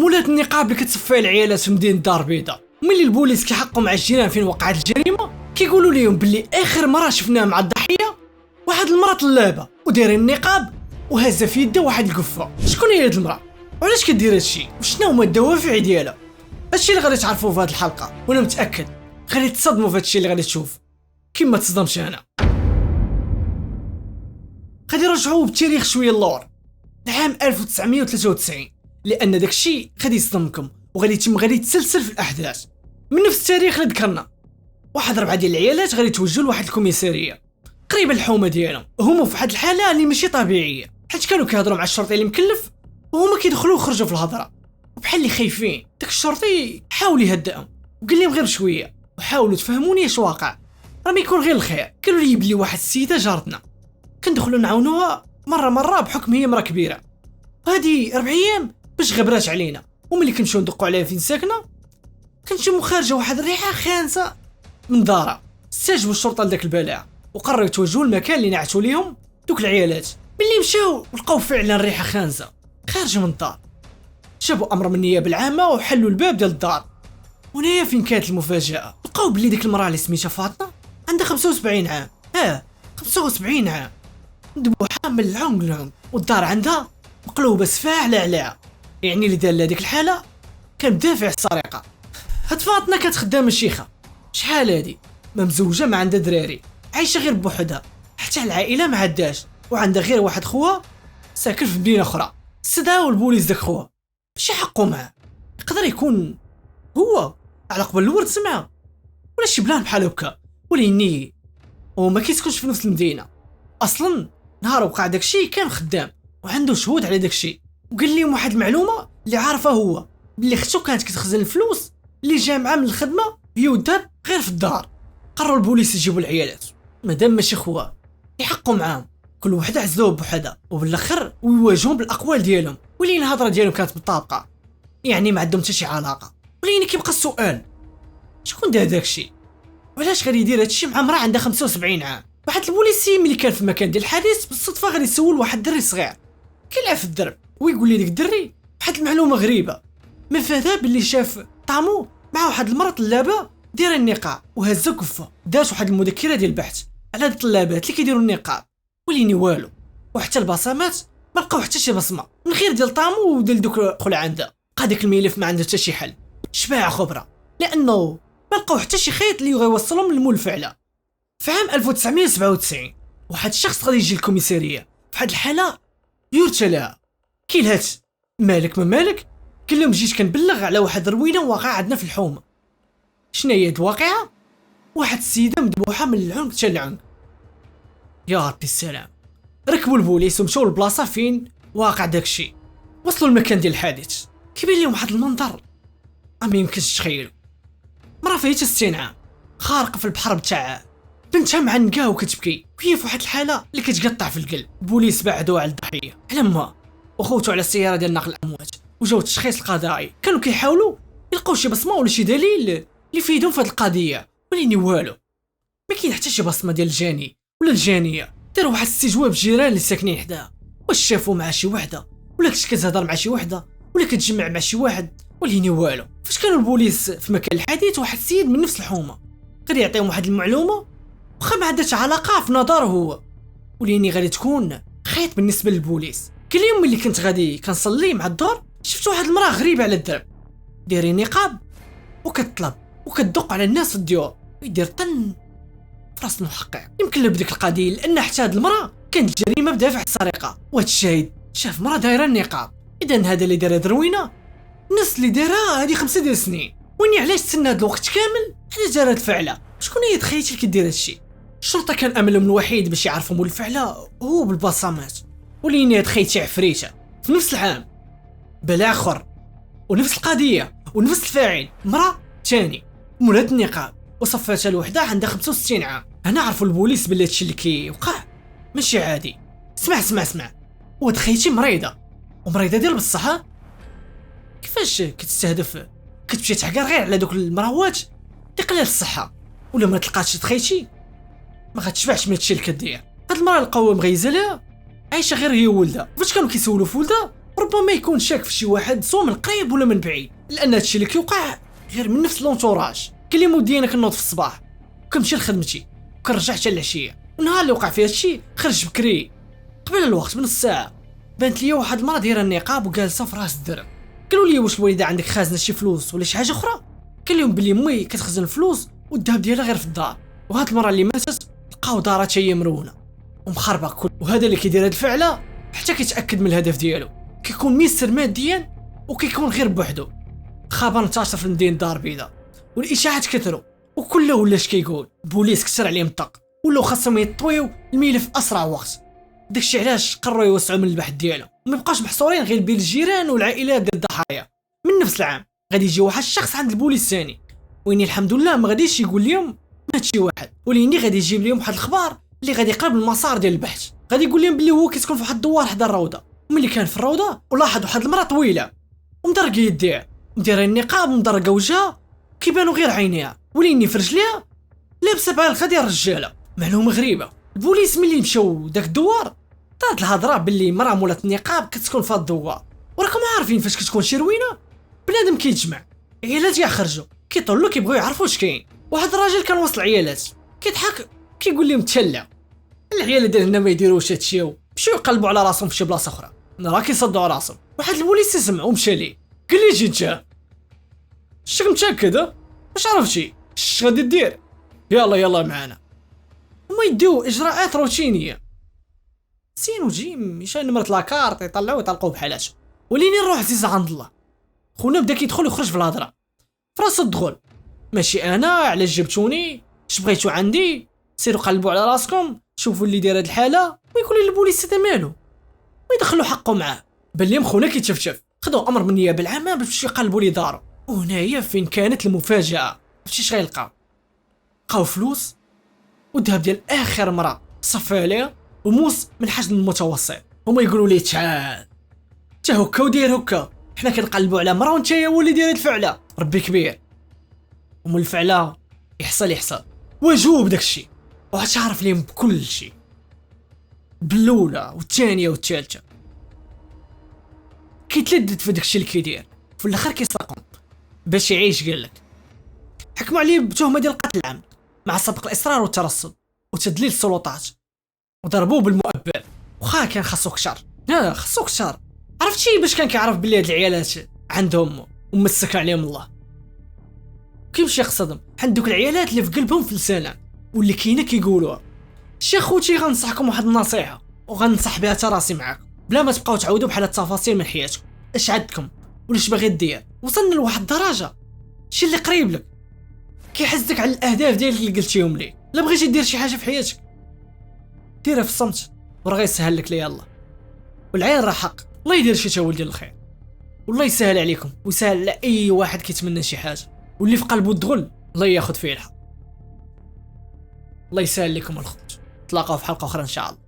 مولات النقاب اللي كتصفي العيالات في مدينه الدار البيضاء. ملي البوليس كيحققوا مع الجيران فين وقعت الجريمه كيقولوا لهم باللي اخر مره شفناها مع الضحيه واحد المراه طلابه ودايرين النقاب وهازه في يدها واحد القفه. شكون هي هاد المراه وعلاش كدير هادشي وشنو هما الدوافع ديالها؟ هادشي اللي غادي تعرفوه في هاد الحلقه وانا متاكد غادي تصدموا في هادشي اللي غادي تشوف كيما تصدمش انا. غادي نرجعوا بالتاريخ شويه اللور لعام 1993 لان داكشي غادي يصدمكم وغادي يتسلسل في الاحداث من نفس التاريخ اللي ذكرنا. واحد 4 ديال العيالات غادي يتوجهوا لواحد الكوميساريه قريبه الحومه ديالهم، هما في واحد الحاله اللي ماشي طبيعيه حيت كانوا كيهضروا مع الشرطي اللي مكلف وهما كيدخلوا ويخرجوا في الهضره وبحال اللي خايفين. داك الشرطي حاول يهدئهم وقال لهم غير بشويه وحاولوا تفهموني اش واقع، راه ما يكون غير الخير. قالوا لي بلي واحد السيده جارتنا كندخلوا نعاونوها مره بحكم هي مرا كبيره هادي 4 ايام باش غبرات علينا، وملي كنمشيو ندقوا عليها فين ساكنه كنشموا خارجه واحد الريحه خانسه من دارها. استجابوا الشرطه لذاك البلاعه وقرروا يتوجهوا للمكان اللي نعتوا ليهم دوك العيالات. ملي مشاو لقاو فعلا ريحه خانسه خارجه من الدار. جابوا امر من النيابه العامه وحلوا الباب ديال الدار. ونهايا فين كانت المفاجاه، لقاو بلي ديك المراه اللي سميتها فاطمه عندها 75 عام. 75 عام مذبوحه من العنق والدار عندها مقلوبه سفاح عليها، يعني اللي دار لها ديك الحاله كان بدافع السرقه. هاد فاطمه كانت خدامه شيخه شحال هادي ما مزوجه ما عندها دراري، عايشه غير بوحدها حتى العائله ما عندهاش، وعندها غير واحد خوها ساكن في مدينه اخرى. استدعاو البوليس داك خوها باش يحققوا معاه، يقدر يكون هو على قبل الورد سمعها ولا شي بلان بحال هكا، وليني وما كيسكنش في نفس المدينه اصلا. نهار وقع داكشي كان خدام وعنده شهود على داكشي، وقال لهم واحد المعلومه اللي عارفه هو بلي اختو كانت كتخزن الفلوس اللي جا معاه من الخدمه هي ودار غير في الدار. قرروا البوليس يجيبوا العيالات مادام ماشي خوها يحقوا معاهم، كل وحده عزلوه بوحدها وبالاخر ويواجهون بالاقوال ديالهم. ولين الهضره ديالهم كانت مطابقه يعني ما عندهم حتى شي علاقه. ولين كيبقى السؤال شكون دار داكشي وعلاش غادي يدير هادشي مع مرا عندها 75 عام؟ واحد البوليسي ملي كان في المكان ديال الحادث بالصدفه غادي يسول واحد الدري صغير كيلعب في الدرب ويقول لي ديك الدري واحد المعلومه غريبه ما فاها باللي شاف طامو مع واحد المراه طلابه دايره النقاب وهزه كفه. دات واحد المذكره ديال البحث على هاد الطلابات اللي كيديروا النقاب وليني والو، وحتى البصمات ما لقاو حتى شي بصمه من غير ديال طامو وديال دوك قول عندها. بقى داك الملف ما عنده حتى شي حل شباع خبره لانه ما لقاو حتى شي خيط اللي غيوصلهم للمول فعلا. في عام 1997 واحد الشخص غادي يجي الكوميساريه في واحد الحاله يرثى لها كيلهات مالك ما مالك. قال لهم جيت كنبلغ على واحد الروينه واقعه عندنا في الحومه. شنو هي الواقعه؟ واحد السيده مذبوحه من العنق حتى العنق. يا ربي السلام. ركبوا البوليس ومشاو للبلاصه فين واقع داكشي. وصلوا المكان ديال الحادث كيبان لهم واحد المنظر ما يمكنش تخيلوا. مرا فيها 60 عام خارقه في البحر بتاع بنتها معنقه وكتبكي وهي في واحد الحاله اللي كتقطع في القلب. البوليس بعدوا على الضحيه على ما وخوتوا على السياره ديال نقل الاموات وجاو التشخيص القضائي. كانوا كيحاولوا يلقاو شي بصمه ولا شي دليل اللي يفيدهم في هذه القضيه وليني والو. ما كاين حتى شي بصمه ديال الجاني ولا الجانيه. داروا واحد الاستجواب الجيران اللي ساكنين حداها واش شافوا مع شي وحده ولا كنت كتهضر مع شي وحده ولا كتجمع مع شي واحد وليني والو. فاش كانوا البوليس في مكان الحديث واحد السيد من نفس الحومه غادي يعطيهم واحد المعلومه واخا ما عندهاش علاقه في نظره هو وليني غادي تكون خيط بالنسبه للبوليس. كل يوم ملي كنت غادي كنصلي مع الدور شفت واحد المراه غريبه على الدرب دايرين نقاب وكتطلب وكتدق على الناس في الديور ويدير طن فراس المحقق. يمكن له بديك القضيه لان حتى هاد المراه كانت جريمه بدافع السرقه وهاد الشاهد شاف مراه دايره النقاب. اذا هذا اللي دار دروينه الناس اللي دارها هذه 5 ديال السنين. ويني علاش تسنى هاد الوقت كامل حتى جرات الفعله؟ شكون هي تخيلتي اللي كدير هادشي؟ الشرطه كان املهم الوحيد باش يعرفوا مول الفعله هو بالبصمات. وليني تخيلتي عفريته في نفس العام بلا اخر ونفس القضيه ونفس الفاعل مراه ثاني مولات النقاب وصفاتها الوحده عندها 65 عام. هنا عرفوا البوليس بلي هادشي اللي كيوقع ماشي عادي. اسمع وتخيلتي مريضه ومريضه ديال بصح كيفاش كتستهدف كتمشي تعقر غير على دوك المراوات اللي قلال الصحه ولا ما تلقاتش تخيلتي ما غتشبعش من هادشي اللي كدير. هاد المراه لقاوها مغيزه لها عايشه غير هي وولدها. فاش كانوا كيسولوا في ولدها ربما يكون شاك في شي واحد سواء من قريب ولا من بعيد، لان هادشي اللي كيوقع غير من نفس لونتوراج. كاين اللي مودي انا كنوض في الصباح وكنمشي لخدمتي وكنرجع حتى العشيه، والنهار اللي وقع فيه هادشي خرج بكري قبل الوقت بنص ساعه. بانت لي واحد المراه دايره النقاب وجالسه في راس الدرب. قالوا لي واش الوالده عندك خازنه شي فلوس ولا شي حاجه اخرى؟ قال لهم بلي امي كتخزن الفلوس والذهب ديالها غير في الدار، وهاد المراه اللي ماتت لقاو دارها حتى هي مرونه ومخربه كل. وهذا اللي كيدير هاد الفعله حتى كيتاكد من الهدف ديالو، كيكون ميسر ماديا وكيكون غير بوحدو. خبر انتشر في المدينه الدار البيضاء والاشاعات كثروا وكله ولاش كيقول البوليس كثر عليهم الطق، ولاو خاصهم يطويو الملف اسرع وقت. داكشي علاش قرروا يوسعوا من البحث ديالهم وما يبقاوش محصورين غير بين الجيران والعائلات ديال الضحايا. من نفس العام غادي يجي واحد الشخص عند البوليس ثاني، ويني الحمد لله ما غاديش يقول لهم مات شي واحد، ولكن غادي يجيب لهم واحد الخبر اللي غادي يقرب المسار ديال البحث. غادي يقول لهم بلي هو كيسكن في واحد الدوار حدا الروضه، وملي كان في الروضه ولاحظ واحد المراه طويله ومدرقه يديها مديره النقاب ومدرقه وجهها كيبانوا غير عينيها، ولكن في رجليها لابسه بعلقه ديال الرجاله. معلومه غريبه، البوليس ملي مشاو داك الدوار طارت الهضره باللي مراه مولات النقاب كتسكن في هاد الدوار، وراكم عارفين فاش كتكون شي روينه بنادم كيتجمع، عيالات يخرجوا كيطلوا كيبغيو يعرفوا اش كاين. واحد الراجل كان وسط العيالات كيضحك كيقول لهم تهلا العيال ديالنا ما يديروش هادشي، مشيو يقلبوا على راسهم في شي بلاصه اخرى. راه كيصدوا على راسهم. واحد البوليس سمع ومشى ليه قال لي جي انت شك متاكد واش عرفتي اش غادي دير؟ يلا معانا. هما يديو اجراءات روتينيه سين وجيم يشان نمرة لاكارت يطلعوا يطلقوا بحالاتهم. وليني نروح عزيز عند الله خونا بدا كيدخل ويخرج في الهضره في راس الدخول. ماشي انا علاش جبتوني اش بغيتو عندي سيروا قلبوا على راسكم شوفوا اللي داير هاد الحاله ويقول للبوليس هذا مالو ويدخلوا حقه معاه. بان ليهم خونا كيتشفشف خدوا امر من النيابه العامه باش يقلبوا لي دارو. وهنايا فين كانت المفاجاه. عرفتي اش غيلقاو؟ لقاو فلوس والذهب ديال اخر مرة صفى عليها وموس من حجم المتوسط. هما يقولوا لي تعال تا هكا ودير هكا، حنا كنقلبوا على مرة وانت هو اللي داير الفعله. ربي كبير ومن الفعله يحصل وجوب داكشي وغتعرف ليهم بكل شيء بالاولى والثانيه والثالثه. كيتلدد في داكشي اللي كيدير في الاخر كيسرقهم باش يعيش. قال لك حكموا عليه بتهمه ديال قتل العمد مع سبق الاصرار والترصد وتدليل السلطات وضربوه بالمؤبد. وخا كان خاصو كشر خاصو كشر. عرفتي باش كان كيعرف بلي هاد العيالات عندهم ومسك عليهم الله كيمشي يقصدهم عند دوك العيالات اللي في قلبهم في لسانه واللي كاينه كيقولوها. شي خوتي غنصحكم واحد النصيحه وغنصح بها راسي معاكم بلا ما تبقاو تعاودوا بحال التفاصيل من حياتكم. اش عندكم ولاش باغي دير؟ وصلنا لواحد الدرجه شي اللي قريب لك كيحسدك على الاهداف ديالك اللي قلتيهم ليه. لا بغيتي دير شي حاجه في حياتك ديرها في الصمت وراه غيسهل لك ليا الله. والعين راه حق. الله يدير شي تاول ديال الخير والله يسهل عليكم ويسهل على اي واحد كيتمنى شي حاجه واللي في قلبه الدغل الله ياخذ فيه الحق. الله يسهل لكم الخوت. تلاقاو في حلقه اخرى ان شاء الله.